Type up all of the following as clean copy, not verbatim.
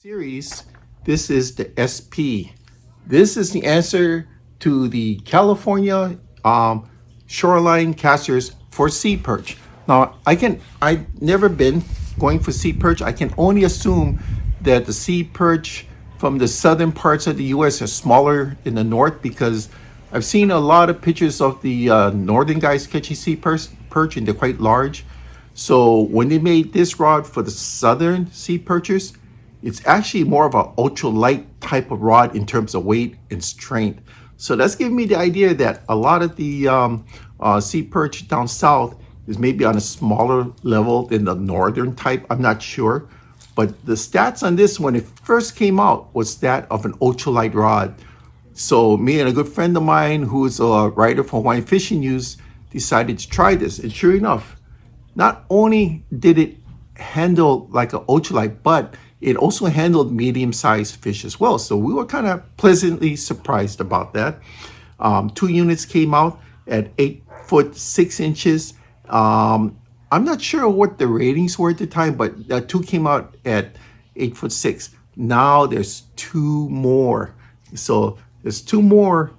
Series, this is the SP. This is the answer to the California shoreline casters for sea perch. Now, I've never been going for sea perch. I can only assume that the sea perch from the southern parts of the U.S. are smaller in the north because I've seen a lot of pictures of the northern guys catching sea perch and they're quite large. So when they made this rod for the southern sea perchers, it's actually more of an ultralight type of rod in terms of weight and strength. So that's giving me the idea that a lot of the sea perch down south is maybe on a smaller level than the northern type. I'm not sure. But the stats on this when it first came out was that of an ultralight rod. So me and a good friend of mine who's a writer for Hawaiian Fishing News decided to try this. And sure enough, not only did it handle like an ultralight, but it also handled medium-sized fish as well. So we were kind of pleasantly surprised about that. 2 units came out at 8 foot 6 inches. I'm not sure what the ratings were at the time, but 2 came out at 8 foot 6. Now there's 2 more. So there's 2 more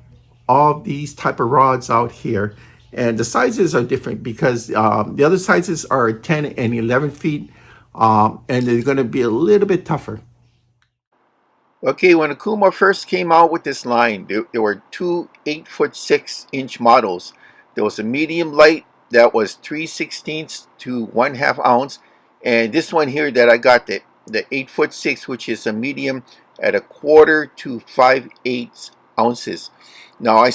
of these type of rods out here. And the sizes are different because the other sizes are 10 and 11 feet. And they're going to be a little bit tougher. Okay, when Okuma first came out with this line, there were 2 8 foot 6 inch models. There was a medium light that was 3/16 to 1/2 ounce, and this one here that I got, the 8 foot 6, which is a medium at 1/4 to 5/8 ounces. Now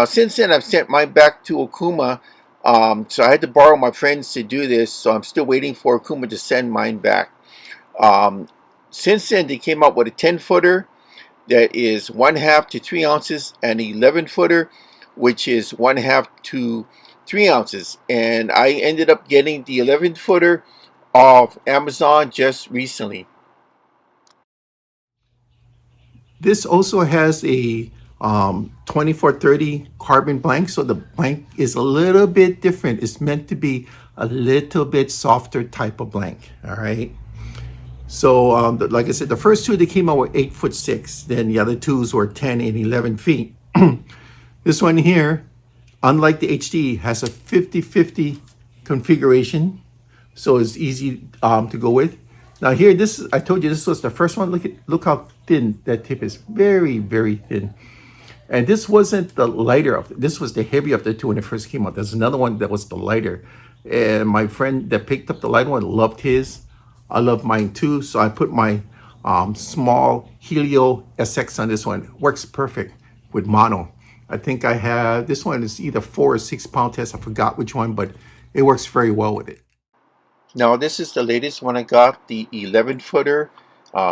since then I've sent mine back to Okuma. So I had to borrow my friends to do this, so I'm still waiting for Okuma to send mine back. Since then, they came up with a 10-footer that is 1/2 to 3 ounces, and an 11-footer, which is 1/2 to 3 ounces. And I ended up getting the 11-footer off Amazon just recently. This also has a 2430 carbon blank, so the blank is a little bit different. It's meant to be a little bit softer type of blank. All right, so like I said, the first 2 they came out were 8 foot 6, then the other 2s were 10 and 11 feet. This one here, unlike the HD, has a 50-50 configuration, so it's easy to go with. Now here, I told you this was the first one. Look how thin that tip is. Very, very thin. And this wasn't the lighter of this was the heavier of the 2 when it first came out. There's another one that was the lighter. And my friend that picked up the light one loved his. I love mine too. So I put my small Helio SX on this one. Works perfect with mono. I think I have, this one is either 4 or 6 pound test. I forgot which one, but it works very well with it. Now this is the latest one I got, the 11-footer.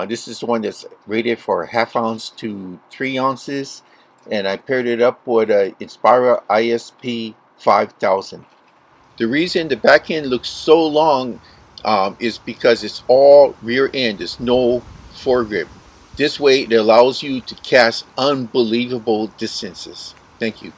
This is the one that's rated for 1/2 ounce to 3 ounces. And I paired it up with a Inspira ISP 5000. The reason the back end looks so long is because it's all rear end. There's no foregrip. This way it allows you to cast unbelievable distances. Thank you.